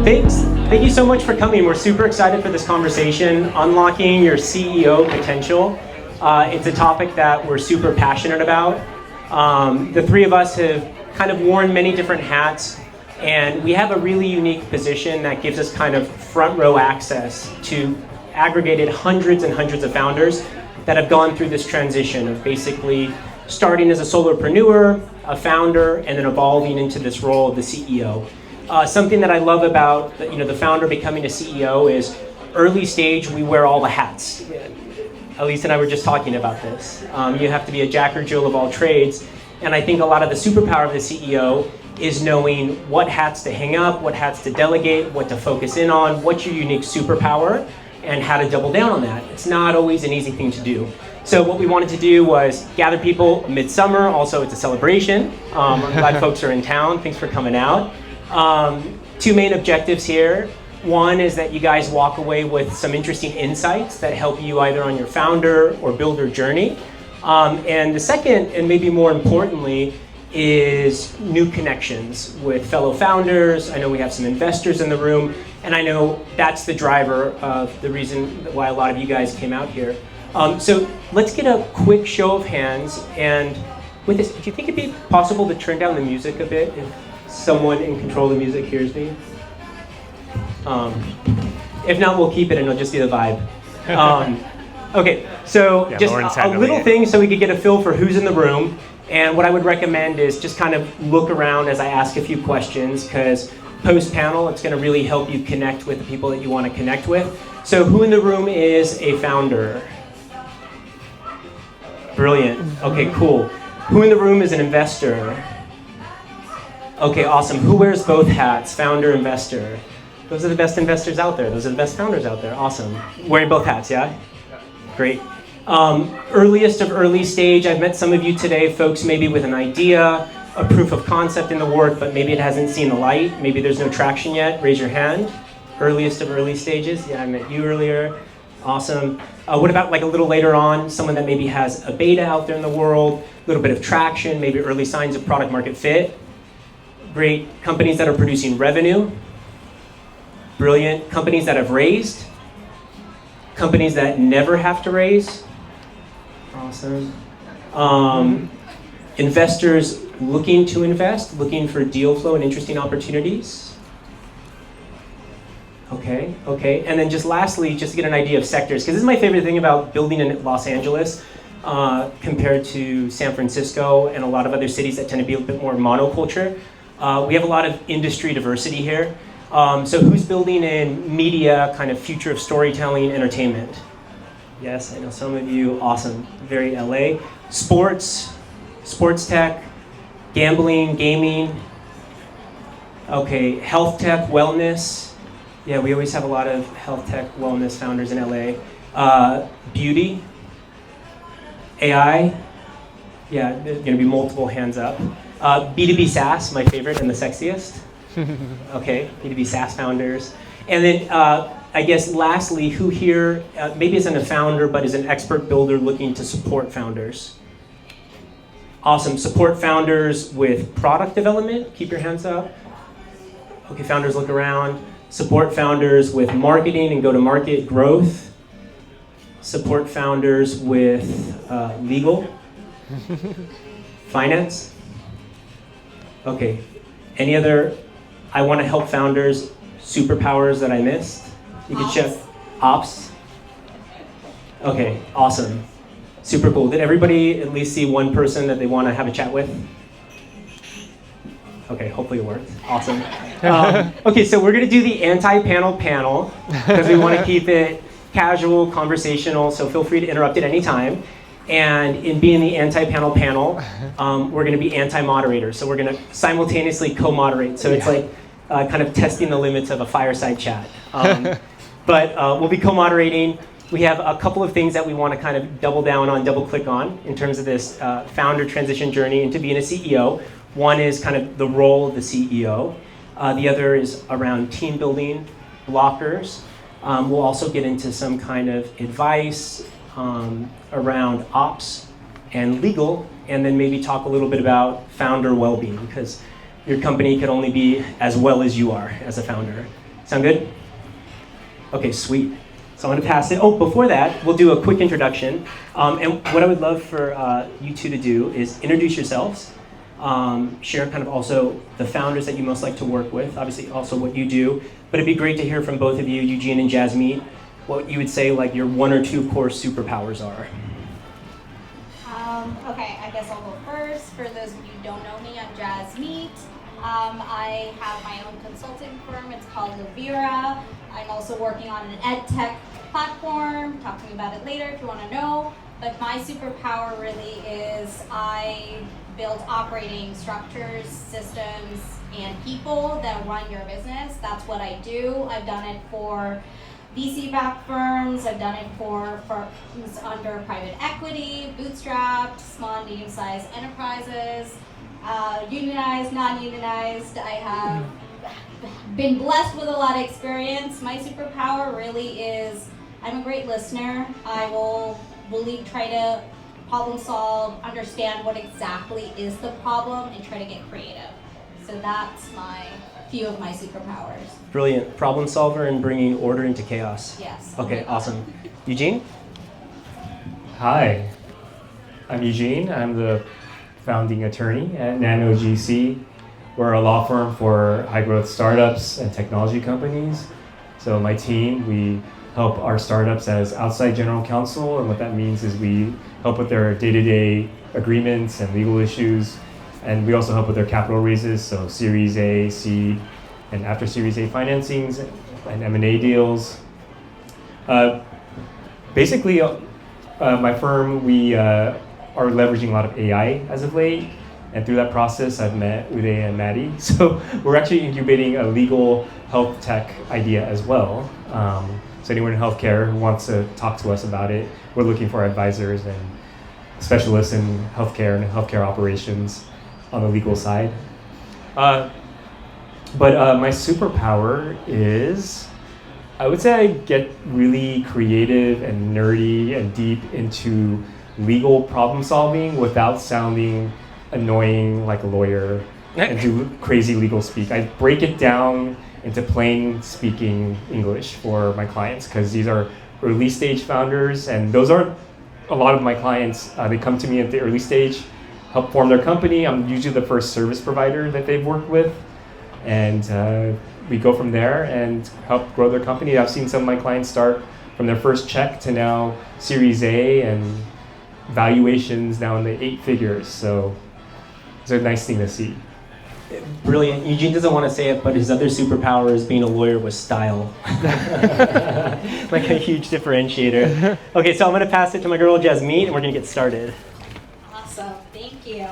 Thank you so much for coming. We're super excited for this conversation, unlocking your CEO potential. It's a topic that we're super passionate about. The three of us have kind of worn many different hats, and we have a really unique position that gives us kind of front row access to aggregated hundreds and hundreds of founders that have gone through this transition of basically starting as a solopreneur, a founder, and then evolving into this role of the CEO. Something that I love about the founder becoming a CEO is early stage, we wear all the hats. Elise and I were just talking about this. You have to be a jack or Jill of all trades. And I think a lot of the superpower of the CEO is knowing what hats to hang up, what hats to delegate, what to focus in on, what's your unique superpower, and how to double down on that. It's not always an easy thing to do. So what we wanted to do was gather people midsummer. Also, it's a celebration. I'm glad folks are in town. Thanks for coming out. Two main objectives here. One is that you guys walk away with some interesting insights that help you either on your founder or builder journey. And the second, and maybe more importantly, is new connections with fellow founders. I know we have some investors in the room, and I know that's the driver of the reason why a lot of you guys came out here. So let's get a quick show of hands. And with this, do you think it'd be possible to turn down the music a bit if someone in control of the music hears me? If not, we'll keep it and it'll just be the vibe. Okay, so just a little thing so we could get a feel for who's in the room. And what I would recommend is just kind of look around as I ask a few questions, because post-panel, it's going to really help you connect with the people that you want to connect with. So who in the room is a founder? Brilliant. Okay, cool. Who in the room is an investor? Okay, awesome. Who wears both hats, founder, investor? Those are the best investors out there. Those are the best founders out there. Awesome. Wearing both hats, yeah? Great. Earliest of early stage, I've met some of you today, folks maybe with an idea, a proof of concept in the work, but maybe it hasn't seen the light. Maybe there's no traction yet. Raise your hand. Earliest of early stages. Yeah, I met you earlier. Awesome. What about like a little later on, someone that maybe has a beta out there in the world, a little bit of traction, maybe early signs of product market fit? Great. Companies that are producing revenue. Brilliant. Companies that have raised. Companies that never have to raise. Awesome. Investors looking to invest, looking for deal flow and interesting opportunities. Okay. And then just lastly, just to get an idea of sectors, because this is my favorite thing about building in Los Angeles compared to San Francisco and a lot of other cities that tend to be a bit more monoculture. We have a lot of industry diversity here. So who's building in media, kind of future of storytelling, entertainment? Yes, I know some of you. Awesome. Very LA. Sports tech, gambling, gaming. Okay, health tech, wellness. Yeah, we always have a lot of health tech, wellness founders in LA. Beauty, AI. Yeah, there's going to be multiple hands up. B2B SaaS, my favorite and the sexiest. Okay, B2B SaaS founders. And then I guess lastly, who here maybe isn't a founder but is an expert builder looking to support founders? Awesome. Support founders with product development. Keep your hands up. Okay, founders look around. Support founders with marketing and go-to-market growth. Support founders with legal. Finance. Okay. Any other I want to help founders superpowers that I missed? You could check ops. Okay, awesome. Super cool. Did everybody at least see one person that they want to have a chat with? Okay, hopefully it worked. Awesome. Okay, so we're going to do the anti-panel panel because we want to keep it casual, conversational, so feel free to interrupt at any time. And in being the anti-panel panel, we're going to be anti-moderator. So we're going to simultaneously co-moderate. So it's like kind of testing the limits of a fireside chat. But we'll be co-moderating. We have a couple of things that we want to kind of double down on, double click on in terms of this founder transition journey into being a CEO. One is kind of the role of the CEO. The other is around team building, blockers. We'll also get into some kind of advice around ops and legal, and then maybe talk a little bit about founder well-being, because your company could only be as well as you are as a founder. Sound good? Okay, sweet. So I'm going to pass it. Oh, before that, we'll do a quick introduction. And what I would love for you two to do is introduce yourselves, share kind of also the founders that you most like to work with, obviously also what you do. But it'd be great to hear from both of you, Eugene and Jasmeet, what you would say like your 1 or 2 core superpowers are. Okay, I guess I'll go first. For those of you who don't know me, I'm Jasmeet. I have my own consulting firm. It's called Levira. I'm also working on an ed tech platform. Talk to me about it later if you want to know. But my superpower really is I build operating structures, systems, and people that run your business. That's what I do. I've done it for VC-backed firms. I've done it for firms under private equity, bootstrapped, small and medium-sized enterprises, unionized, non-unionized. I have been blessed with a lot of experience. My superpower really is I'm a great listener. I will really try to problem solve, understand what exactly is the problem, and try to get creative. So that's few of my superpowers. Brilliant. Problem solver and bringing order into chaos. Yes. Okay, awesome. Eugene? Hi, I'm Eugene. I'm the founding attorney at Nano GC. We're a law firm for high-growth startups and technology companies. So my team, we help our startups as outside general counsel, and what that means is we help with their day-to-day agreements and legal issues. And we also help with their capital raises, so Series A, C, and after Series A financings and M&A deals. Basically, my firm, we are leveraging a lot of AI as of late. And through that process, I've met Uday and Maddie. So we're actually incubating a legal health tech idea as well. So anyone in healthcare who wants to talk to us about it, we're looking for advisors and specialists in healthcare and healthcare operations on the legal side. But my superpower is, I would say I get really creative and nerdy and deep into legal problem solving without sounding annoying like a lawyer and do crazy legal speak. I break it down into plain speaking English for my clients because these are early stage founders, and those are a lot of my clients. They come to me at the early stage, help form their company. I'm usually the first service provider that they've worked with, and we go from there and help grow their company. I've seen some of my clients start from their first check to now Series A and valuations now in the 8 figures. So it's a nice thing to see. Brilliant. Eugene doesn't want to say it, but his other superpower is being a lawyer with style. Like a huge differentiator. Okay, so I'm going to pass it to my girl Jasmeet, and we're going to get started. Awesome. Thank you.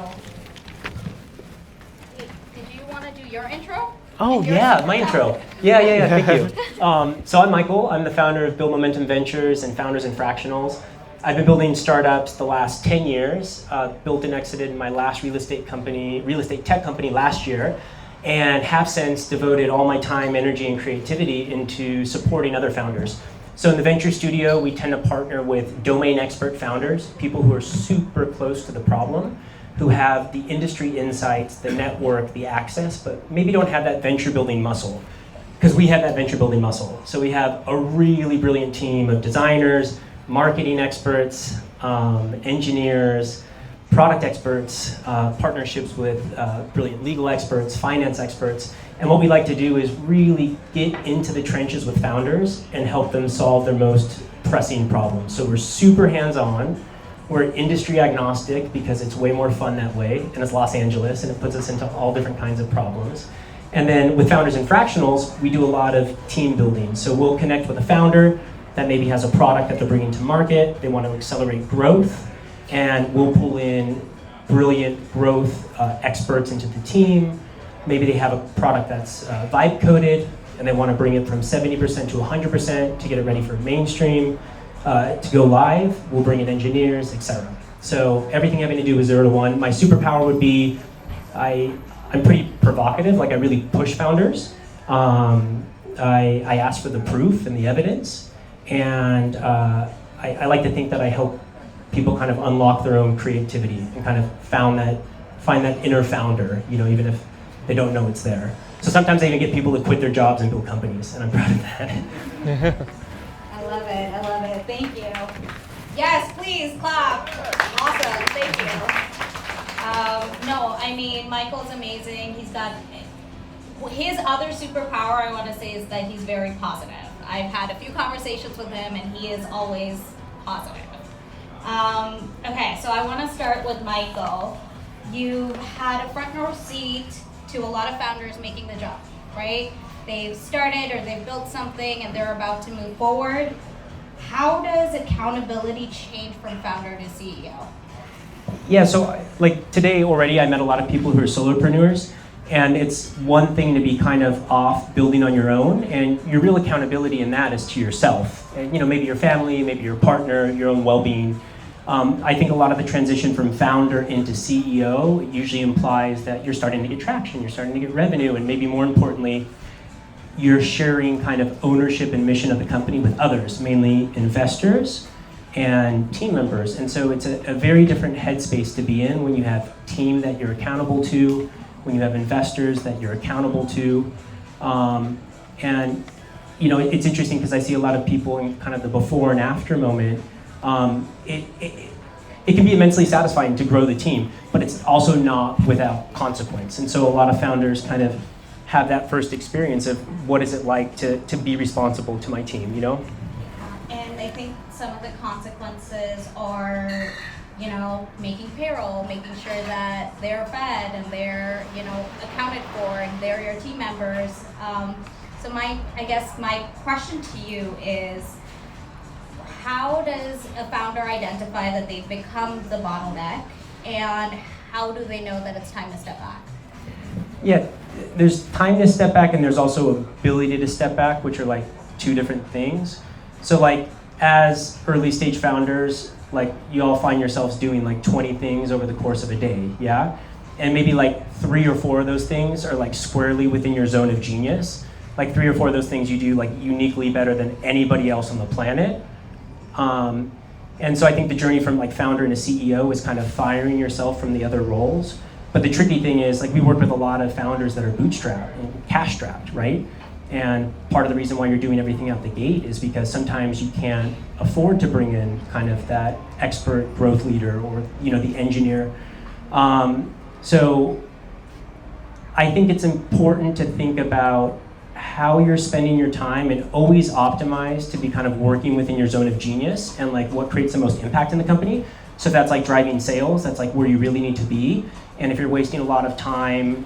Did you want to do your intro? Oh, yeah, my intro. Yeah, thank you. So I'm Michael. I'm the founder of Build Momentum Ventures and Founders and Fractionals. I've been building startups the last 10 years, built and exited my last real estate tech company last year, and have since devoted all my time, energy, and creativity into supporting other founders. So in the venture studio, we tend to partner with domain expert founders, people who are super close to the problem, who have the industry insights, the network, the access, but maybe don't have that venture building muscle. Because we have that venture building muscle. So we have a really brilliant team of designers, marketing experts, engineers, product experts, partnerships with brilliant legal experts, finance experts. And what we like to do is really get into the trenches with founders and help them solve their most pressing problems. So we're super hands-on. We're industry agnostic because it's way more fun that way, and it's Los Angeles, and it puts us into all different kinds of problems. And then with Founders and Fractionals, we do a lot of team building. So we'll connect with a founder that maybe has a product that they're bringing to market, they want to accelerate growth, and we'll pull in brilliant growth experts into the team. Maybe they have a product that's vibe coded, and they want to bring it from 70% to 100% to get it ready for mainstream. To go live, we'll bring in engineers, etc. So everything having to do with 0 to 1. My superpower would be, I'm pretty provocative, like I really push founders. I ask for the proof and the evidence. And I like to think that I help people kind of unlock their own creativity and kind of find that inner founder, even if they don't know it's there. So sometimes I even get people to quit their jobs and build companies, and I'm proud of that. I love it. I love it. Thank you. Yes, please clap. Awesome. Thank you. No, I mean, Michael's amazing. He's got his other superpower, I want to say, is that he's very positive. I've had a few conversations with him, and he is always positive. Okay, so I want to start with Michael. You've had a front row seat to a lot of founders making the jump, right? They've started or they've built something and they're about to move forward. How does accountability change from founder to CEO? Yeah, so like today already I met a lot of people who are solopreneurs, and it's one thing to be kind of off building on your own, and your real accountability in that is to yourself. And, maybe your family, maybe your partner, your own well-being. I think a lot of the transition from founder into CEO usually implies that you're starting to get traction, you're starting to get revenue, and maybe more importantly, you're sharing kind of ownership and mission of the company with others, mainly investors and team members. And so it's a very different headspace to be in when you have a team that you're accountable to, when you have investors that you're accountable to. It's interesting because I see a lot of people in kind of the before and after moment. It can be immensely satisfying to grow the team, but it's also not without consequence. And so a lot of founders kind of have that first experience of what is it like to be responsible to my team, And I think some of the consequences are, making payroll, making sure that they're fed and they're, accounted for and they're your team members. So my question to you is, how does a founder identify that they've become the bottleneck, and how do they know that it's time to step back? Yeah, there's time to step back and there's also ability to step back, which are like two different things. So like as early stage founders, like you all find yourselves doing like 20 things over the course of a day, yeah? And maybe like 3 or 4 of those things are like squarely within your zone of genius. Like 3 or 4 of those things you do like uniquely better than anybody else on the planet. And so I think the journey from like founder into CEO is kind of firing yourself from the other roles. But the tricky thing is, like, we work with a lot of founders that are bootstrapped and cash strapped, right? And part of the reason why you're doing everything out the gate is because sometimes you can't afford to bring in kind of that expert growth leader or, the engineer. So I think it's important to think about how you're spending your time and always optimize to be kind of working within your zone of genius and like what creates the most impact in the company. So if that's like driving sales, that's like where you really need to be. And if you're wasting a lot of time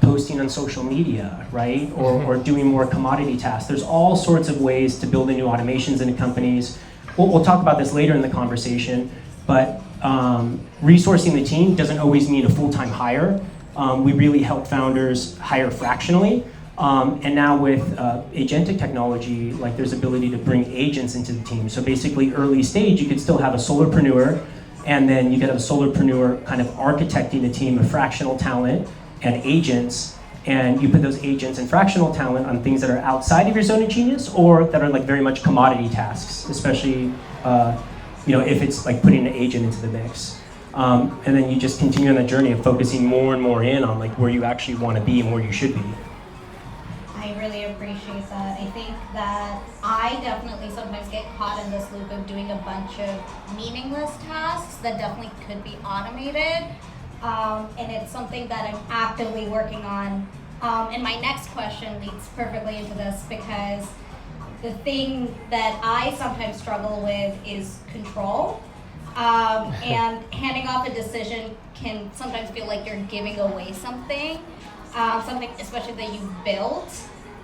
posting on social media, right? Or doing more commodity tasks, there's all sorts of ways to build new automations into companies. We'll talk about this later in the conversation, but resourcing the team doesn't always mean a full-time hire. We really help founders hire fractionally. And now with agentic technology, like there's ability to bring agents into the team. So basically early stage, you could still have a solopreneur, and then you could have a solopreneur kind of architecting a team of fractional talent and agents, and you put those agents and fractional talent on things that are outside of your zone of genius or that are like very much commodity tasks, especially if it's like putting an agent into the mix. And then you just continue on that journey of focusing more and more in on like where you actually want to be and where you should be. I really appreciate that. I think that I definitely sometimes get caught in this loop of doing a bunch of meaningless tasks that definitely could be automated. And it's something that I'm actively working on. And my next question leads perfectly into this, because the thing that I sometimes struggle with is control. And handing off a decision can sometimes feel like you're giving away something especially that you built.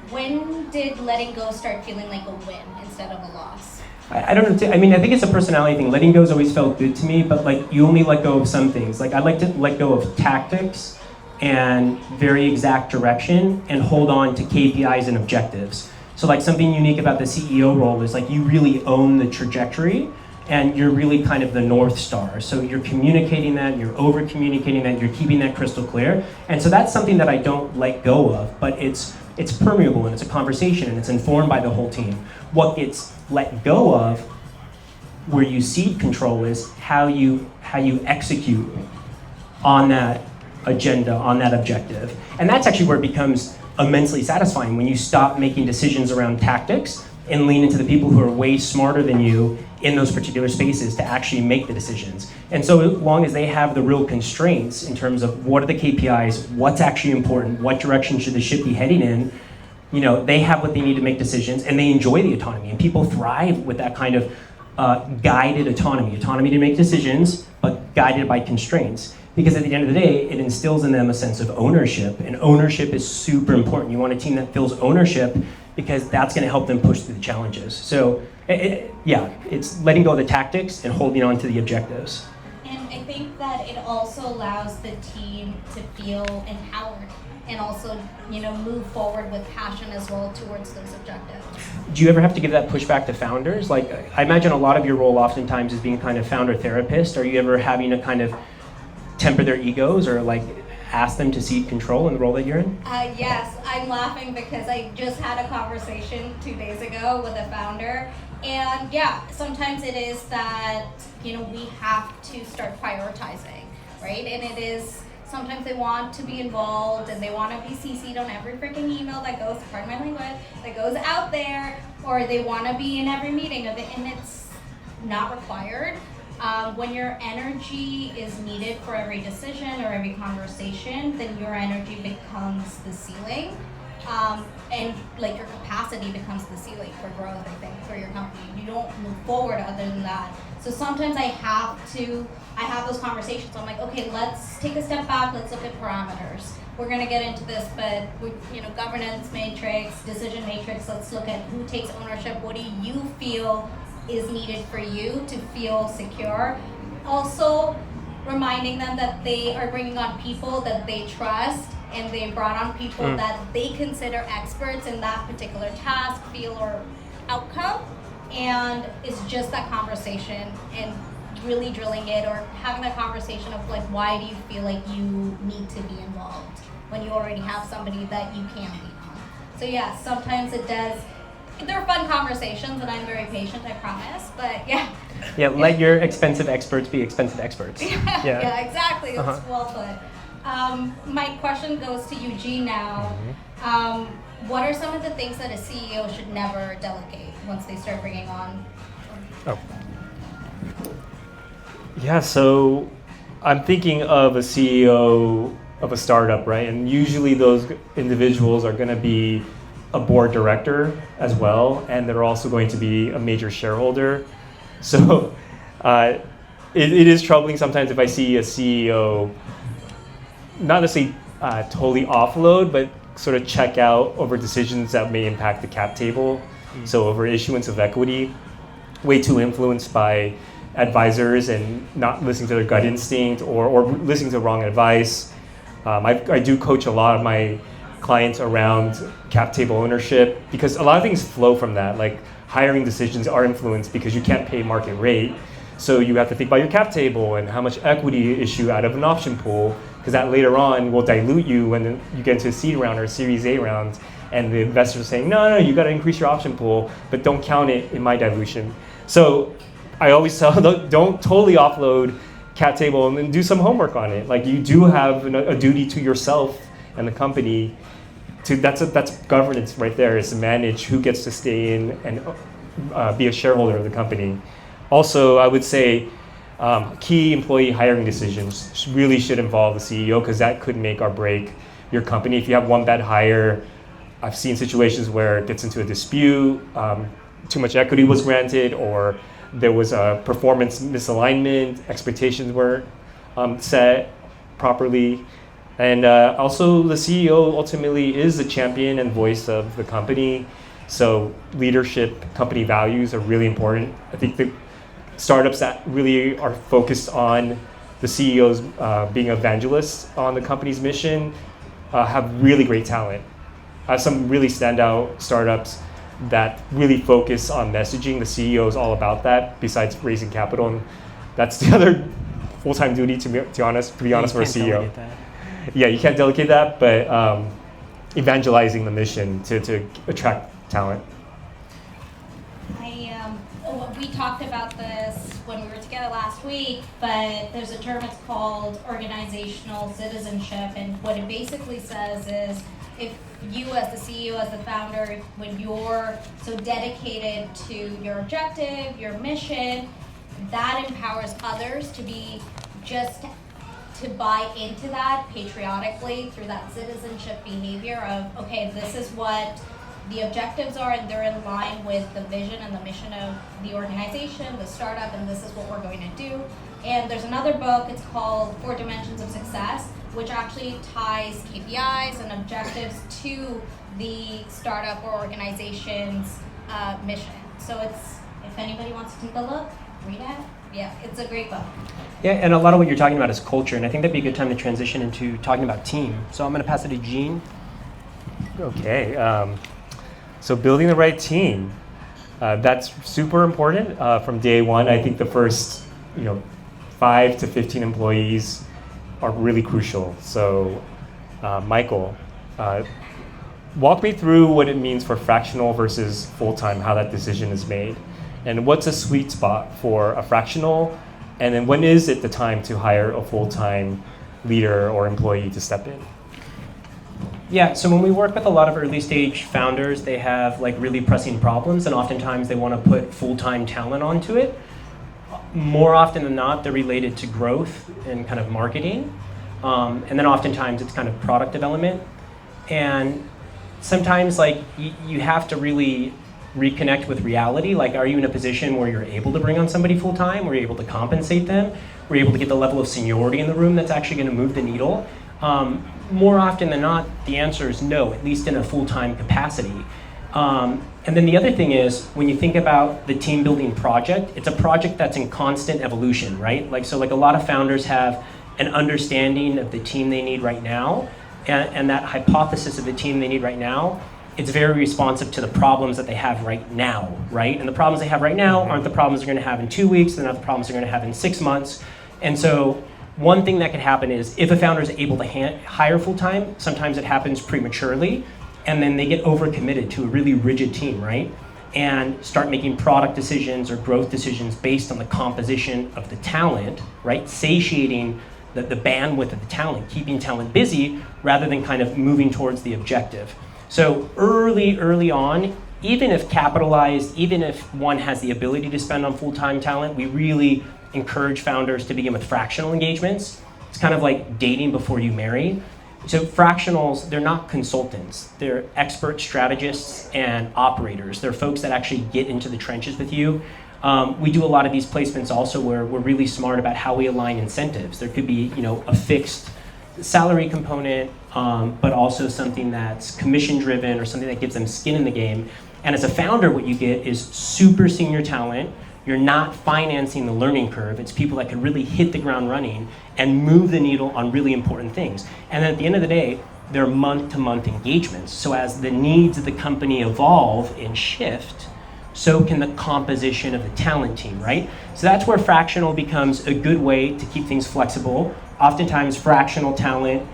When did letting go start feeling like a win instead of a loss? I don't know. I mean, I think it's a personality thing. Letting go's always felt good to me, but like you only let go of some things. Like I like to let go of tactics and very exact direction and hold on to KPIs and objectives. So like something unique about the CEO role is like you really own the trajectory and you're really kind of the North Star. So you're communicating that, you're over communicating that, you're keeping that crystal clear. And so that's something that I don't let go of, but it's permeable and it's a conversation and it's informed by the whole team. What gets let go of, where you cede control, is how you execute on that agenda, on that objective. And that's actually where it becomes immensely satisfying, when you stop making decisions around tactics and lean into the people who are way smarter than you in those particular spaces to actually make the decisions. And so long as they have the real constraints in terms of what are the KPIs, what's actually important, what direction should the ship be heading in, you know, they have what they need to make decisions, and they enjoy the autonomy. And people thrive with that kind of guided autonomy to make decisions, but guided by constraints. Because at the end of the day, it instills in them a sense of ownership, and ownership is super important. You want a team that feels ownership, because that's going to help them push through the challenges. So, it's letting go of the tactics and holding on to the objectives. And I think that it also allows the team to feel empowered and also, you know, move forward with passion as well towards those objectives. Do you ever have to give that pushback to founders? Like, I imagine a lot of your role oftentimes is being kind of founder therapist. Are you ever having to kind of temper their egos or like ask them to cede control in the role that you're in? Yes, I'm laughing because I just had a conversation 2 days ago with a founder. And yeah, sometimes it is that, you know, we have to start prioritizing, right? And it is, sometimes they want to be involved and they want to be CC'd on every freaking email that goes, pardon my language, that goes out there, or they want to be in every meeting, and it's not required. When your energy is needed for every decision or every conversation, then your energy becomes the ceiling. And like your capacity becomes the ceiling for growth, I think, for your company. You don't move forward other than that. So sometimes I have those conversations. I'm like, okay, let's take a step back. Let's look at parameters. We're going to get into this, but governance matrix, decision matrix. Let's look at who takes ownership. What do you feel is needed for you to feel secure? Also, reminding them that they are bringing on people that they trust, and they brought on people that they consider experts in that particular task, field, or outcome. And it's just that conversation and really drilling it, or having that conversation of like, why do you feel like you need to be involved when you already have somebody that you can lean on? So yeah, sometimes it does. They're fun conversations, and I'm very patient, I promise. But yeah. Yeah, let your expensive experts be expensive experts. Yeah, exactly. That's well put. My question goes to Eugene now. What are some of the things that a CEO should never delegate once they start bringing on? Yeah, so I'm thinking of a CEO of a startup, right? And usually those individuals are going to be a board director as well, and they're also going to be a major shareholder. So it is troubling sometimes if I see a CEO not necessarily totally offload, but sort of check out over decisions that may impact the cap table. So over issuance of equity, way too influenced by advisors and not listening to their gut instinct, or listening to wrong advice. I do coach a lot of my clients around cap table ownership, because a lot of things flow from that. Like hiring decisions are influenced because you can't pay market rate. So you have to think about your cap table and how much equity you issue out of an option pool, because that later on will dilute you when you get into a seed round or a Series A round, and the investors are saying, no, you got to increase your option pool, but don't count it in my dilution. So I always tell, don't totally offload cap table, and then do some homework on it. Like, you do have a duty to yourself and the company. That's governance right there, is to manage who gets to stay in and be a shareholder of the company. Also, I would say key employee hiring decisions really should involve the CEO, because that could make or break your company. If you have one bad hire, I've seen situations where it gets into a dispute, too much equity was granted, or there was a performance misalignment, expectations weren't set properly. And also, the CEO ultimately is the champion and voice of the company. So leadership, company values are really important. I think the startups that really are focused on the CEOs being evangelists on the company's mission have really great talent. I have some really standout startups that really focus on messaging. The CEO is all about that, besides raising capital. And that's the other full-time duty, to be honest for a CEO. Yeah, you can't delegate that, but evangelizing the mission to attract talent. We talked about this when we were together last week. tweak, but there's a term, it's called organizational citizenship, and what it basically says is if you as the CEO, as the founder, when you're so dedicated to your objective, your mission, that empowers others to be just to buy into that patriotically through that citizenship behavior of, okay, this is what the objectives are and they're in line with the vision and the mission of the organization, the startup, and this is what we're going to do. And there's another book, it's called 4 Dimensions of Success, which actually ties KPIs and objectives to the startup or organization's mission. So it's, if anybody wants to take a look, read it. Yeah, it's a great book. Yeah, and a lot of what you're talking about is culture, and I think that'd be a good time to transition into talking about team. So I'm going to pass it to Gene. Okay, so building the right team, that's super important from day one. I think the first 5 to 15 employees are really crucial. So Michael, walk me through what it means for fractional versus full-time, how that decision is made. And what's a sweet spot for a fractional? And then when is it the time to hire a full-time leader or employee to step in? Yeah, so when we work with a lot of early stage founders, they have like really pressing problems, and oftentimes they want to put full-time talent onto it. More often than not, they're related to growth and kind of marketing. And then oftentimes it's kind of product development. And sometimes like you have to really reconnect with reality. Like, are you in a position where you're able to bring on somebody full-time, where you're able to compensate them, where you're able to get the level of seniority in the room that's actually going to move the needle? More often than not, the answer is no, at least in a full-time capacity. And then the other thing is, when you think about the team building project, it's a project that's in constant evolution, right? Like a lot of founders have an understanding of the team they need right now, and that hypothesis of the team they need right now, it's very responsive to the problems that they have right now, right? And the problems they have right now aren't the problems they're going to have in 2 weeks, they're not the problems they're going to have in 6 months. And so one thing that could happen is if a founder is able to hire full-time, sometimes it happens prematurely, and then they get overcommitted to a really rigid team, right? And start making product decisions or growth decisions based on the composition of the talent, right? Satiating the bandwidth of the talent, keeping talent busy rather than kind of moving towards the objective. So early on, even if capitalized, even if one has the ability to spend on full-time talent, we really encourage founders to begin with fractional engagements. It's kind of like dating before you marry. So fractionals, they're not consultants. They're expert strategists and operators. They're folks that actually get into the trenches with you. We do a lot of these placements also where we're really smart about how we align incentives. There could be, a fixed salary component, but also something that's commission driven or something that gives them skin in the game. And as a founder, what you get is super senior talent. You're not financing the learning curve. It's people that can really hit the ground running and move the needle on really important things. And then at the end of the day, they're month-to-month engagements. So as the needs of the company evolve and shift, so can the composition of the talent team, right? So that's where fractional becomes a good way to keep things flexible. Oftentimes, fractional talent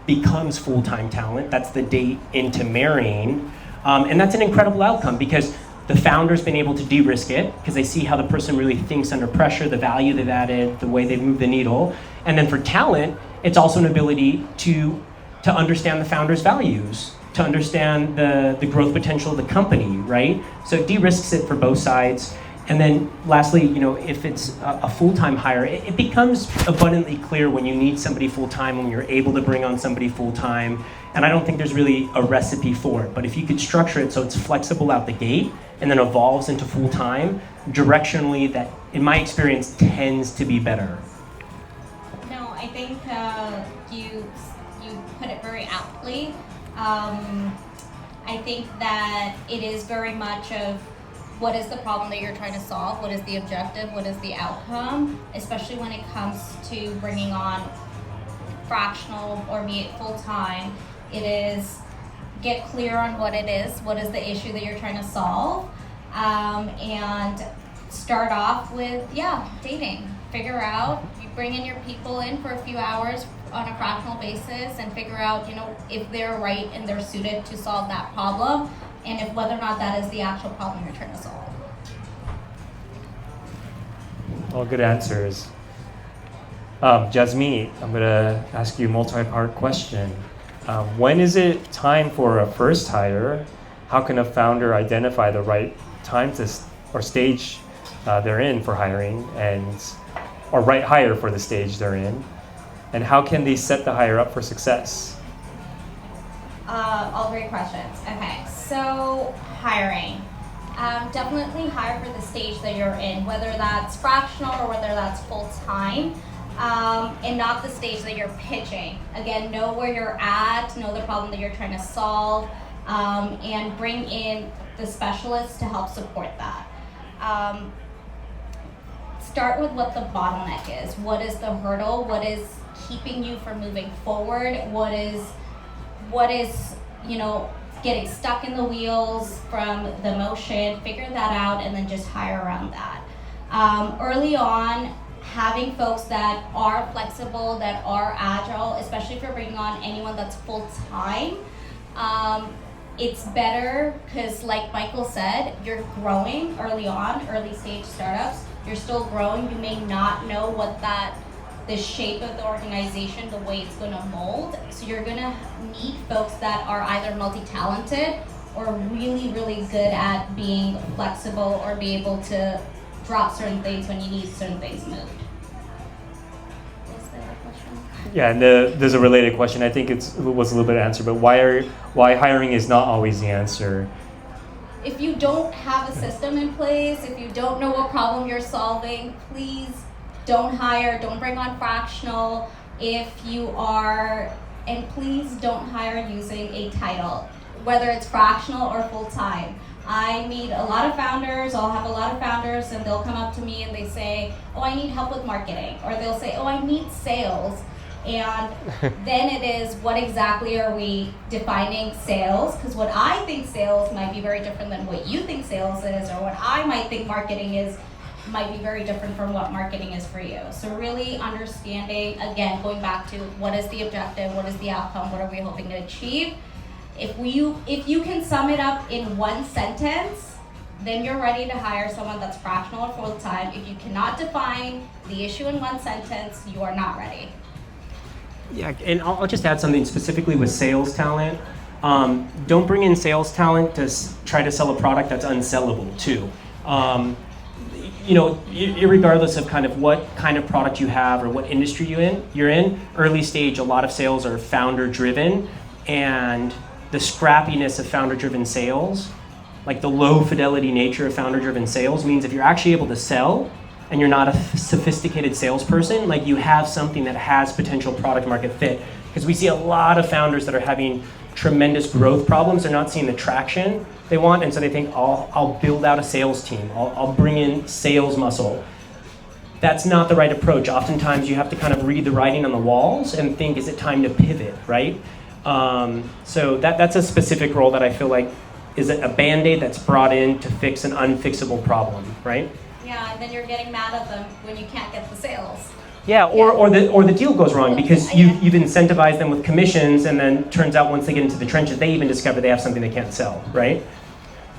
becomes full-time talent. That's the date into marrying. And that's an incredible outcome because the founder's been able to de-risk it because they see how the person really thinks under pressure, the value they've added, the way they've moved the needle. And then for talent, it's also an ability to understand the founder's values, to understand the growth potential of the company, right? So it de-risks it for both sides. And then lastly, if it's a full-time hire, it becomes abundantly clear when you need somebody full-time, when you're able to bring on somebody full-time. And I don't think there's really a recipe for it. But if you could structure it so it's flexible out the gate and then evolves into full-time, directionally that, in my experience, tends to be better. No, I think you put it very aptly. I think that it is very much of what is the problem that you're trying to solve, what is the objective, what is the outcome, especially when it comes to bringing on fractional or be it full-time. It is get clear on what it is the issue that you're trying to solve, and start off with, dating. Figure out, you bring in your people in for a few hours on a fractional basis and figure out, if they're right and they're suited to solve that problem, and if whether or not that is the actual problem you're trying to solve. All good answers. Jasmine, I'm gonna ask you a multi-part question. When is it time for a first hire? How can a founder identify the right time or stage they're in for hiring, or right hire for the stage they're in? And how can they set the hire up for success? All great questions. Okay, so hiring. Definitely hire for the stage that you're in, whether that's fractional or whether that's full-time, and not the stage that you're pitching. Again, know where you're at, know the problem that you're trying to solve, and bring in the specialists to help support that. Start with what the bottleneck is. What is the hurdle? What is keeping you from moving forward? What is getting stuck in the wheels from the motion? Figure that out and then just hire around that. Early on, having folks that are flexible, that are agile, especially if you're bringing on anyone that's full-time, it's better because, like Michael said, you're growing early on, early stage startups. You're still growing. You may not know what the shape of the organization, the way it's going to mold. So you're going to need folks that are either multi-talented or really, really good at being flexible or be able to drop certain things when you need certain things moved. Was there a question? Yeah, and there's a related question. I think it was a little bit answered, but why hiring is not always the answer? If you don't have a system in place, if you don't know what problem you're solving, please don't hire, don't bring on fractional if you are, and please don't hire using a title, whether it's fractional or full-time. I meet a lot of founders, I'll have a lot of founders and they'll come up to me and they say, oh, I need help with marketing, or they'll say, oh, I need sales. And then it is, what exactly are we defining sales? Because what I think sales might be very different than what you think sales is, or what I might think marketing is might be very different from what marketing is for you. So really understanding, again, going back to what is the objective, what is the outcome, what are we hoping to achieve? If you can sum it up in one sentence, then you're ready to hire someone that's fractional or full-time. If you cannot define the issue in one sentence, you are not ready. Yeah, and I'll just add something specifically with sales talent. Don't bring in sales talent to try to sell a product that's unsellable too. Irregardless of kind of what kind of product you have or what industry you're in, early stage, a lot of sales are founder driven, and the scrappiness of founder driven sales, like the low fidelity nature of founder driven sales, means if you're actually able to sell and you're not a sophisticated salesperson, like you have something that has potential product market fit. Because we see a lot of founders that are having tremendous growth problems. They're not seeing the traction they want, and so they think, I'll build out a sales team. I'll bring in sales muscle. That's not the right approach. Oftentimes you have to kind of read the writing on the walls and think, is it time to pivot, right? So that's a specific role that I feel like is a Band-Aid that's brought in to fix an unfixable problem, right? Yeah, and then you're getting mad at them when you can't get the sales. Yeah, or the deal goes wrong because you've incentivized them with commissions, and then turns out once they get into the trenches, they even discover they have something they can't sell, right?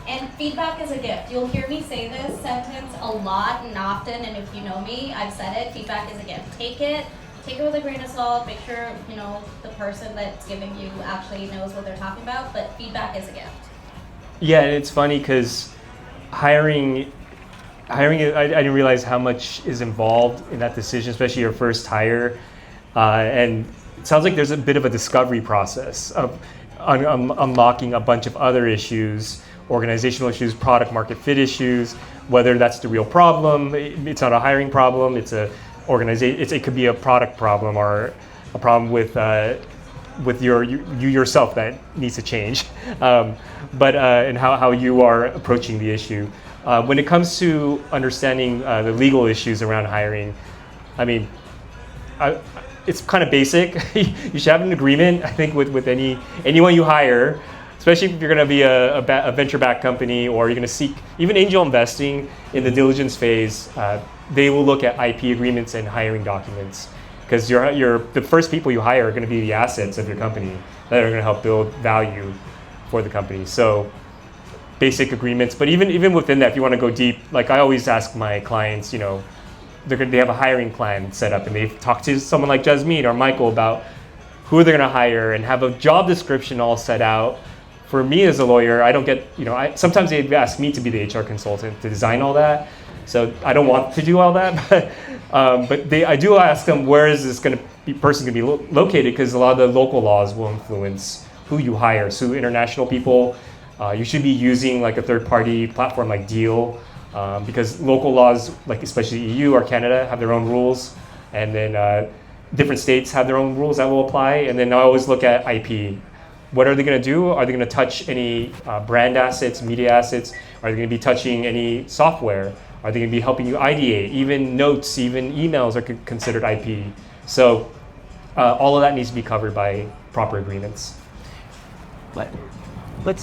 And feedback is a gift. You'll hear me say this sentence a lot and often, and if you know me, I've said it, feedback is a gift. Take it with a grain of salt, make sure, the person that's giving you actually knows what they're talking about, but feedback is a gift. Yeah, and it's funny because hiring, I didn't realize how much is involved in that decision, especially your first hire. And it sounds like there's a bit of a discovery process of unlocking a bunch of other issues, organizational issues, product market fit issues, whether that's the real problem. It's not a hiring problem, it's it could be a product problem or a problem with you yourself that needs to change. And how you are approaching the issue. When it comes to understanding the legal issues around hiring, I mean, it's kind of basic. You should have an agreement, I think, with anyone you hire, especially if you're going to be a venture-backed company or you're going to seek even angel investing in the diligence phase. They will look at IP agreements and hiring documents because the first people you hire are going to be the assets of your company that are going to help build value for the company. So basic agreements, but even within that, if you want to go deep, like I always ask my clients, they have a hiring plan set up, and they've talked to someone like Jasmine or Michael about who they're going to hire and have a job description all set out. For me as a lawyer, I don't get, sometimes they ask me to be the HR consultant to design all that. So I don't want to do all that, but I do ask them, where is this person going to be located? Because a lot of the local laws will influence who you hire. So international people, you should be using like a third-party platform like Deal, because local laws, like especially EU or Canada, have their own rules, and then different states have their own rules that will apply. And then I always look at IP. What are they going to do? Are they going to touch any brand assets, media assets? Are they going to be touching any software? Are they going to be helping you ideate? Even notes, even emails are considered IP. So all of that needs to be covered by proper agreements. Let's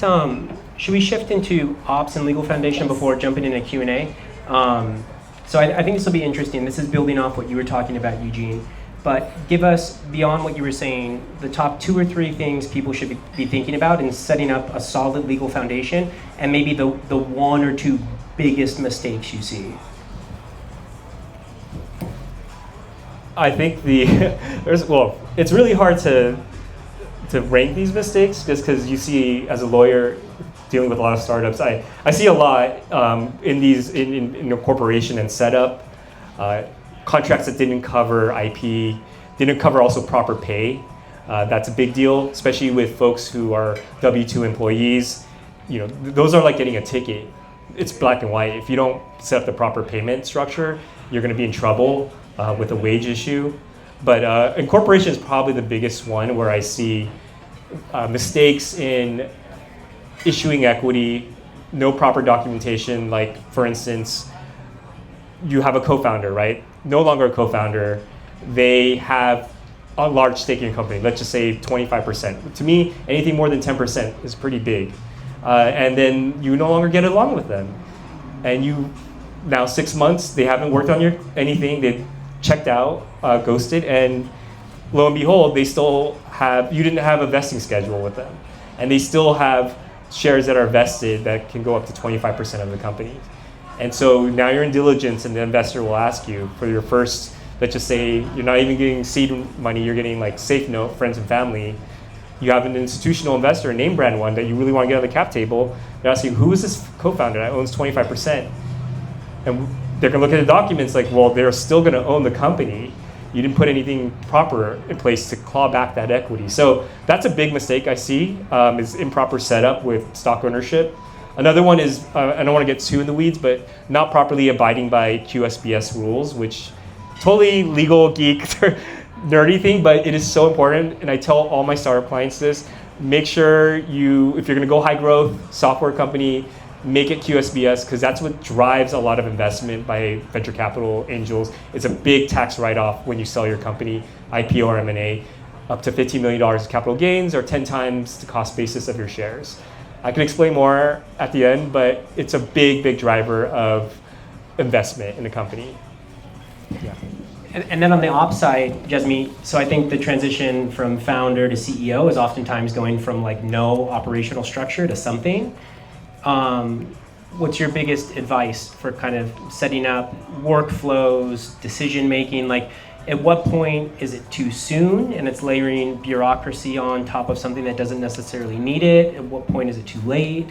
should we shift into ops and legal foundation before jumping into Q&A? So I think this will be interesting. This is building off what you were talking about, Eugene. But give us, beyond what you were saying, the top 2 or 3 things people should be thinking about in setting up a solid legal foundation, and maybe the 1 or 2 biggest mistakes you see. I think it's really hard to rank these mistakes, just because you see, as a lawyer dealing with a lot of startups, I see a lot in a corporation and setup, contracts that didn't cover IP, didn't cover also proper pay. That's a big deal, especially with folks who are W-2 employees. Those are like getting a ticket. It's black and white. If you don't set up the proper payment structure, you're going to be in trouble with a wage issue. But incorporation is probably the biggest one, where I see mistakes in issuing equity, no proper documentation. Like, for instance, you have a co-founder, right? No longer a co-founder. They have a large stake in your company. Let's just say 25%. To me, anything more than 10% is pretty big. And then you no longer get along with them. And now 6 months, they haven't worked on anything. They checked out, ghosted, and lo and behold, you didn't have a vesting schedule with them. And they still have shares that are vested that can go up to 25% of the company. And so now you're in diligence, and the investor will ask you for your first, let's just say you're not even getting seed money, you're getting like safe note, friends and family. You have an institutional investor, a name brand one, that you really want to get on the cap table. They're asking, who is this co-founder that owns 25%? And they're going to look at the documents like, well, they're still going to own the company. You didn't put anything proper in place to claw back that equity. So that's a big mistake I see, is improper setup with stock ownership. Another one is, I don't want to get too in the weeds, but not properly abiding by QSBS rules, which totally legal geek nerdy thing, but it is so important. And I tell all my startup clients this: make sure if you're going to go high growth software company, make it QSBS, because that's what drives a lot of investment by venture capital angels. It's a big tax write-off when you sell your company, IPO or M&A, up to $15 million of capital gains, or 10 times the cost basis of your shares. I can explain more at the end, but it's a big, big driver of investment in the company. Yeah. And then on the ops side, Jasmine, so I think the transition from founder to CEO is oftentimes going from like no operational structure to something. What's your biggest advice for kind of setting up workflows, decision making? Like, at what point is it too soon and it's layering bureaucracy on top of something that doesn't necessarily need it? At what point is it too late?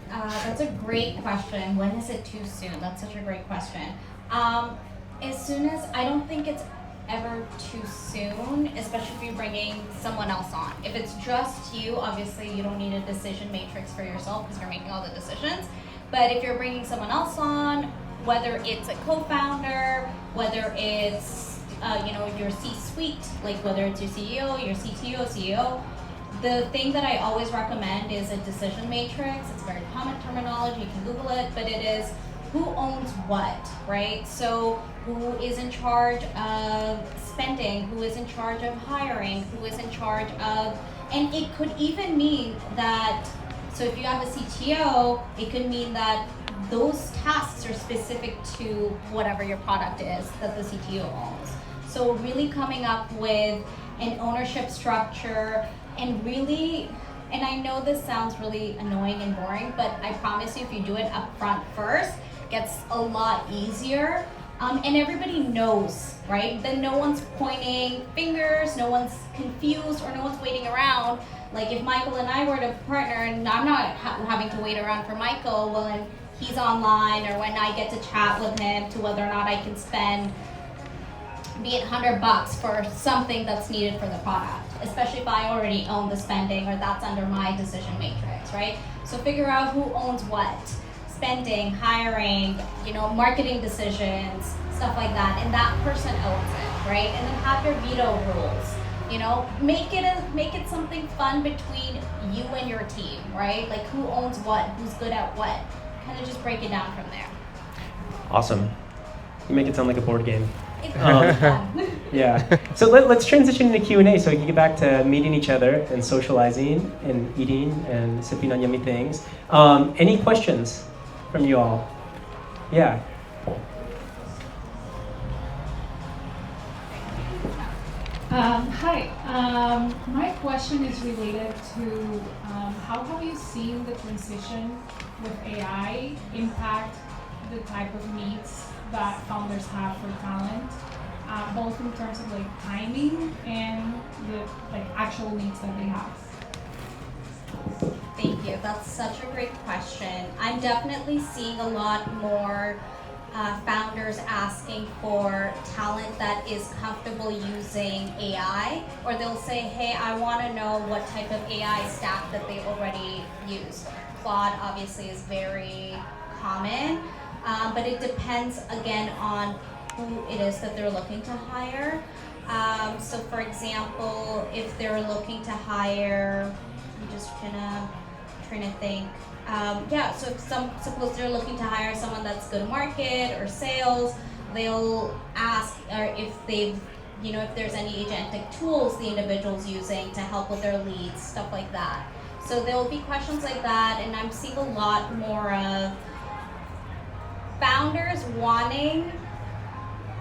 That's a great question. When is it too soon? That's such a great question. As soon as, I don't think it's ever too soon, especially if you're bringing someone else on. If it's just you, obviously you don't need a decision matrix for yourself because you're making all the decisions. But if you're bringing someone else on, whether it's a co-founder, whether it's your C-suite, like whether it's your CEO, your CTO, CEO, the thing that I always recommend is a decision matrix. It's very common terminology, you can Google it, but it is who owns what, right? So who is in charge of spending, who is in charge of hiring, who is in charge of, and it could even mean that, so if you have a CTO, it could mean that those tasks are specific to whatever your product is that the CTO owns. So really coming up with an ownership structure and really, and I know this sounds really annoying and boring, but I promise you if you do it up front first, it gets a lot easier. and everybody knows, right? Then no one's pointing fingers, no one's confused, or no one's waiting around. Like if Michael and I were to partner and I'm not having to wait around for Michael when he's online or when I get to chat with him to whether or not I can spend, be it $100 for something that's needed for the product, especially if I already own the spending or that's under my decision matrix, right? So figure out who owns what, spending, hiring, marketing decisions, stuff like that, and that person owns it, right? And then have your veto rules. Make it something fun between you and your team, right? Like who owns what, who's good at what. Kind of just break it down from there. Awesome. You make it sound like a board game. It's fun. Yeah. So let's transition into Q&A so we can get back to meeting each other and socializing and eating and sipping on yummy things. Any questions from you all? Yeah. Hi. My question is related to how have you seen the transition with AI impact the type of needs that founders have for talent, both in terms of timing and the actual needs that they have? Thank you. That's such a great question. I'm definitely seeing a lot more founders asking for talent that is comfortable using AI, or they'll say, hey, I want to know what type of AI stack that they already use. Claude obviously is very common, but it depends again on who it is that they're looking to hire. So for example, if they're looking to hire, I'm just trying to think. So if suppose they're looking to hire someone that's good market or sales, they'll ask if they've, if there's any agentic tools the individual's using to help with their leads, stuff like that. So there will be questions like that, and I'm seeing a lot more of founders wanting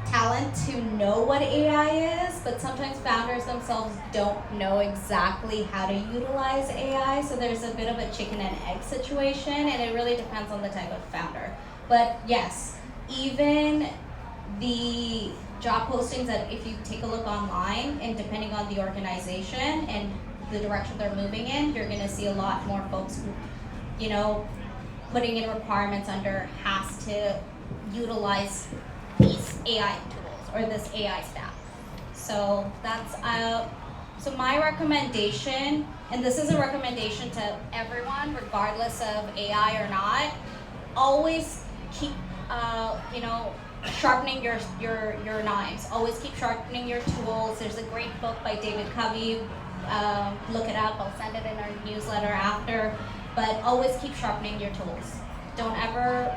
talent to know what AI is, but sometimes founders themselves don't know exactly how to utilize AI, so there's a bit of a chicken and egg situation, and it really depends on the type of founder. But yes, even the job postings that if you take a look online, and depending on the organization and the direction they're moving in, you're going to see a lot more folks who, putting in requirements under has to utilize these AI tools or this AI stack. So that's so my recommendation, and this is a recommendation to everyone regardless of AI or not, always keep sharpening your knives. Always keep sharpening your tools. There's a great book by David Covey. Look it up. I'll send it in our newsletter after. But always keep sharpening your tools. Don't ever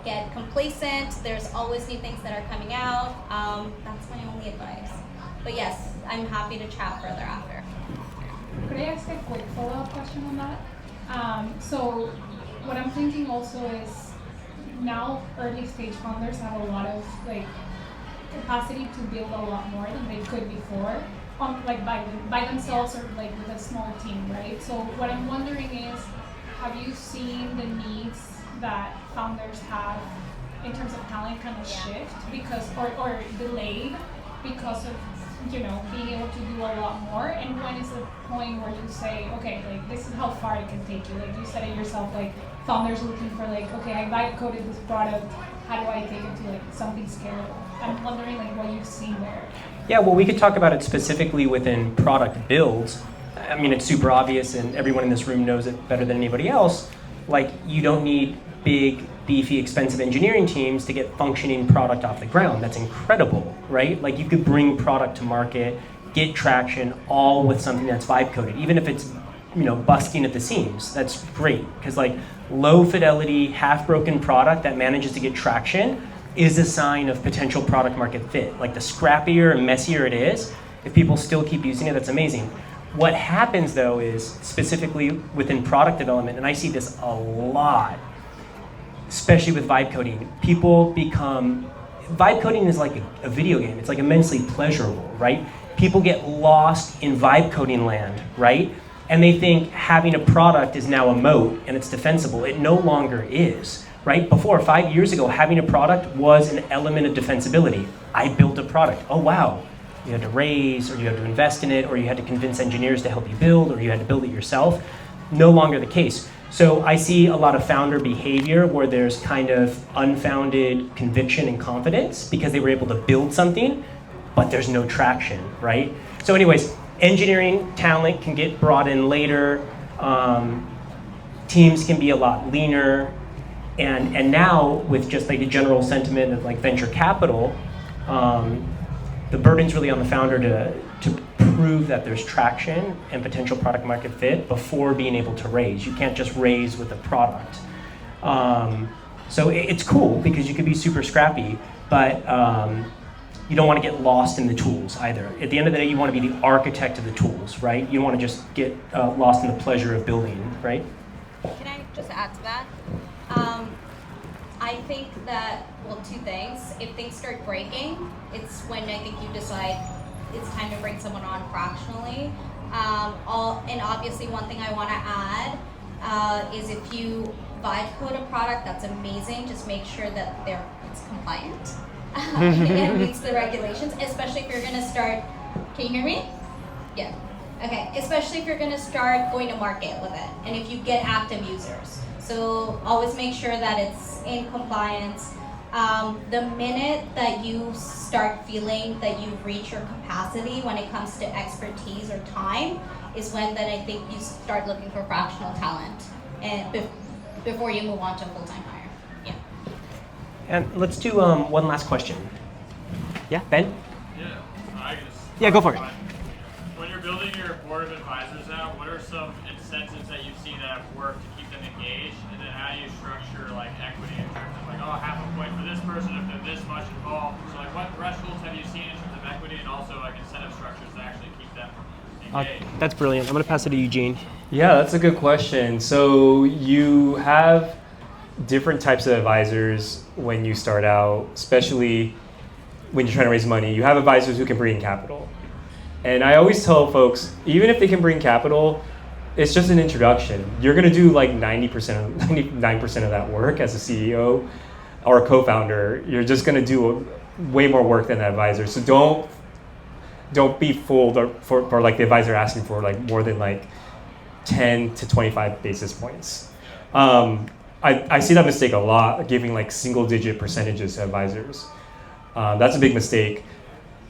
get complacent. There's always new things that are coming out. That's my only advice. But yes, I'm happy to chat further after. Could I ask a quick follow-up question on that? So what I'm thinking also is now early stage founders have a lot of capacity to build a lot more than they could before, by themselves or with a small team, right? So what I'm wondering is, have you seen the needs that founders have in terms of talent kind of shift because or delayed because of being able to do a lot more? And when is the point where you say, okay, this is how far it can take you? You said it yourself, founders looking for okay, I vibe coded this product, how do I take it to something scalable? I'm wondering what you've seen there. Yeah, well, we could talk about it specifically within product builds. I mean, it's super obvious, and everyone in this room knows it better than anybody else. You don't need big, beefy, expensive engineering teams to get functioning product off the ground. That's incredible, right? You could bring product to market, get traction, all with something that's vibe coded, even if it's busting at the seams. That's great, because low fidelity, half broken product that manages to get traction is a sign of potential product market fit. The scrappier and messier it is, if people still keep using it, that's amazing. What happens though is, specifically within product development, and I see this a lot, especially with vibe coding, vibe coding is like a video game. It's immensely pleasurable, right? People get lost in vibe coding land, right? And they think having a product is now a moat and it's defensible. It no longer is. right? Before, 5 years ago, having a product was an element of defensibility. I built a product. Oh, wow. You had to raise, or you had to invest in it, or you had to convince engineers to help you build, or you had to build it yourself. No longer the case. So I see a lot of founder behavior where there's kind of unfounded conviction and confidence because they were able to build something, but there's no traction, right? So anyways, engineering talent can get brought in later. Teams can be a lot leaner. And now with just like a general sentiment of like venture capital, the burden's really on the founder to prove that there's traction and potential product market fit before being able to raise. You can't just raise with a product. So it's cool because you can be super scrappy, but you don't want to get lost in the tools either. At the end of the day, you want to be the architect of the tools, right? You don't want to just get lost in the pleasure of building, right? Can I just add to that? I think that, well, two things. If things start breaking, it's when I think you decide it's time to bring someone on fractionally. And obviously one thing I want to add is if you vibe code a product, that's amazing. Just make sure that it's compliant and meets the regulations, especially if you're going to start, can you hear me? Yeah. Okay, especially if you're going to start going to market with it and if you get active users. So always make sure that it's in compliance. The minute that you start feeling that you've reached your capacity when it comes to expertise or time is when then I think you start looking for fractional talent and before you move on to full-time hire. Yeah. And let's do one last question. Yeah, Ben? Yeah, go for it. When you're building your board of advisors out, what are some incentives that you see that work to keep them engaged? And then how do you structure like equity in terms of like, oh, half a point for this person if they're this much involved? So like what thresholds have you seen in terms of equity and also like incentive structures to actually keep them engaged? That's brilliant. I'm going to pass it to Eugene. Yeah, that's a good question. So you have different types of advisors when you start out, especially when you're trying to raise money. You have advisors who can bring in capital. And I always tell folks, even if they can bring capital, it's just an introduction. You're going to do like 99% of that work as a CEO or a co-founder. You're just going to do way more work than the advisor. So don't be fooled for like the advisor asking for like more than like 10 to 25 basis points. I see that mistake a lot, giving like single-digit percentages to advisors. That's a big mistake.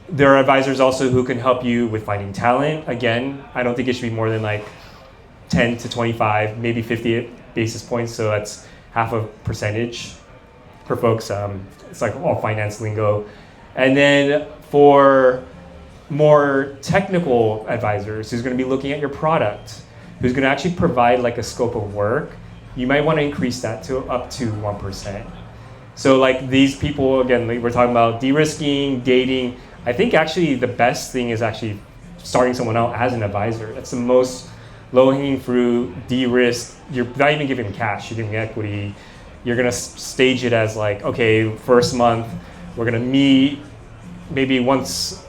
There are advisors also who can help you with finding talent. Again, I don't think it should be more than like 10 to 25, maybe 50 basis points. So that's half a percentage for folks. It's like all finance lingo. And then for more technical advisors who's going to be looking at your product, who's going to actually provide like a scope of work, you might want to increase that to up to 1%. So like these people, again, like we're talking about de-risking, dating. I think actually the best thing is actually starting someone out as an advisor. That's the most low-hanging fruit, de-risk. You're not even giving cash, you're giving equity. You're gonna stage it as like, okay, first month, we're gonna meet maybe once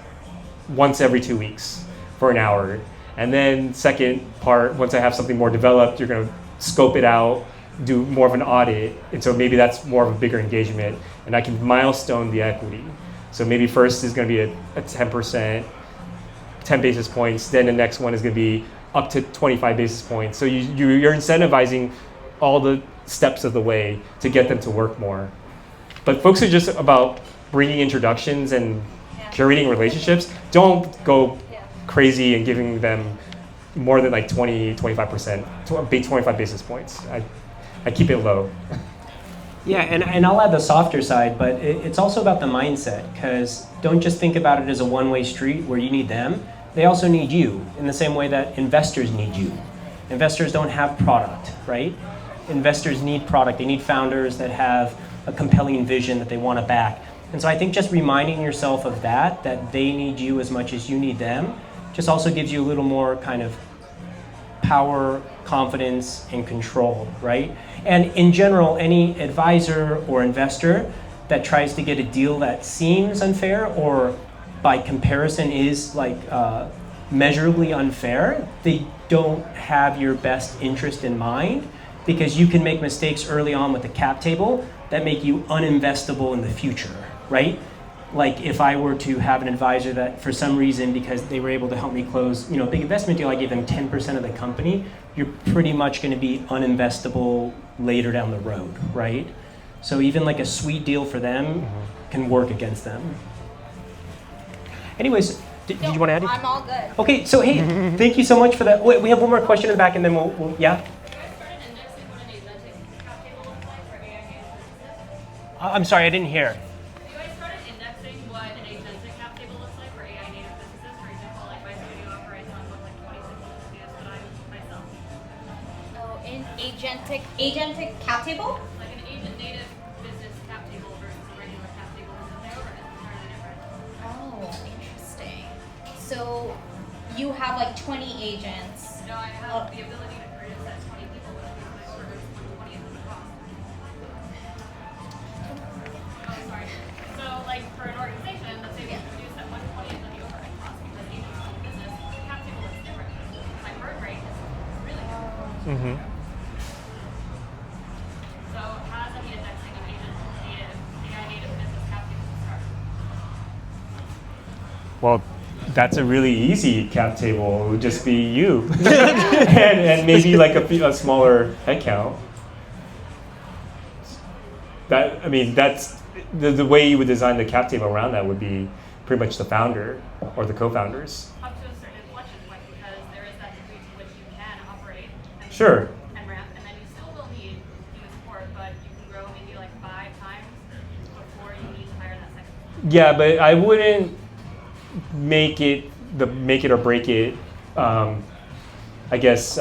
every 2 weeks for an hour. And then second part, once I have something more developed, you're gonna scope it out, do more of an audit. And so maybe that's more of a bigger engagement and I can milestone the equity. So maybe first is going to be a 10%, 10 basis points. Then the next one is going to be up to 25 basis points. So you're incentivizing all the steps of the way to get them to work more. But folks are just about bringing introductions and curating relationships. Don't go crazy and giving them more than like 20, 25%, 25 basis points. I keep it low. Yeah, and I'll add the softer side, but it's also about the mindset, because don't just think about it as a one-way street where you need them. They also need you in the same way that investors need you. Investors don't have product, right? Investors need product. They need founders that have a compelling vision that they want to back. And so I think just reminding yourself of that they need you as much as you need them, just also gives you a little more kind of power, confidence, and control, right? And in general, any advisor or investor that tries to get a deal that seems unfair or by comparison is like measurably unfair, they don't have your best interest in mind, because you can make mistakes early on with the cap table that make you uninvestable in the future, right? Like if I were to have an advisor that for some reason, because they were able to help me close, a big investment deal, I gave them 10% of the company, you're pretty much gonna be uninvestable later down the road, right? So even like a sweet deal for them can work against them. Anyways, did you want to add it? I'm all good. Okay, so hey, thank you so much for that. Wait, we have one more question in the back and then we'll yeah? I'm sorry, I didn't hear. You guys started indexing what an agentic cap table looks like for AI native businesses. For example, like my studio operates on what, like 26 studios that I myself. Oh, in agentic cap table? Like an agent native business cap table versus a regular cap table because the overhead is entirely different. Oh, interesting. So you have like 20 agents. No, I have the ability to produce that 20 people, which means my service 120 is the cost. Oh, sorry. So, like, for an organization, let's say we produce that 120 is the overhead cost because agents own the business. The cap table is different. My burn rate is really different. So, how does that mean indexing of agent native, AI native business cap table to start? Well, that's a really easy cap table. It would just be you, and maybe like a smaller headcount. That's the way you would design the cap table around that would be pretty much the founder or the co-founders. Up to a certain inflection point because there is that degree to which you can operate and, Sure. and ramp, and then you still will need human support, but you can grow maybe like 5 times before you need to hire that second. Yeah, but I wouldn't make it or break it. I guess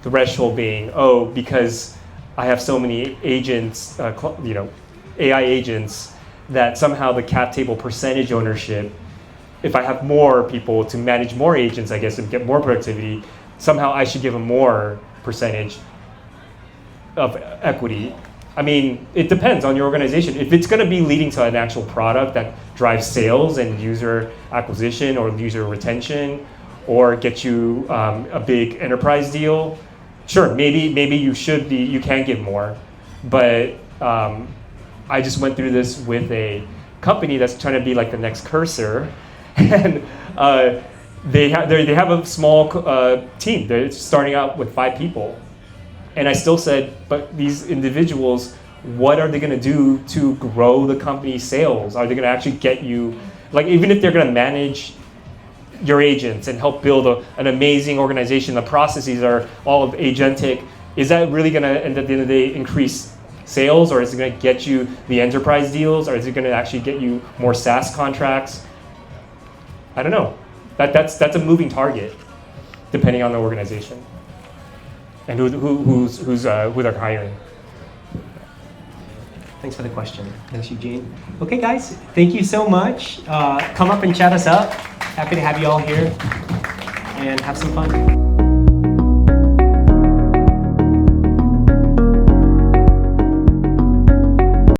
threshold being because I have so many agents, AI agents, that somehow the cap table percentage ownership, if I have more people to manage more agents, I guess, and get more productivity, somehow I should give them more percentage of equity. I mean, it depends on your organization. If it's going to be leading to an actual product that drives sales and user acquisition or user retention, or get you a big enterprise deal, sure, maybe you can give more. But I just went through this with a company that's trying to be like the next Cursor, and they have a small team. They're starting out with 5 people. And I still said, but these individuals, what are they going to do to grow the company's sales? Are they going to actually get you, like even if they're going to manage your agents and help build an amazing organization, the processes are all agentic, is that really going to, at the end of the day, increase sales? Or is it going to get you the enterprise deals? Or is it going to actually get you more SaaS contracts? I don't know. That's a moving target, depending on the organization and who they're hiring. Thanks for the question. Thanks, Eugene. Okay, guys, thank you so much. Come up and chat us up. Happy to have you all here and have some fun.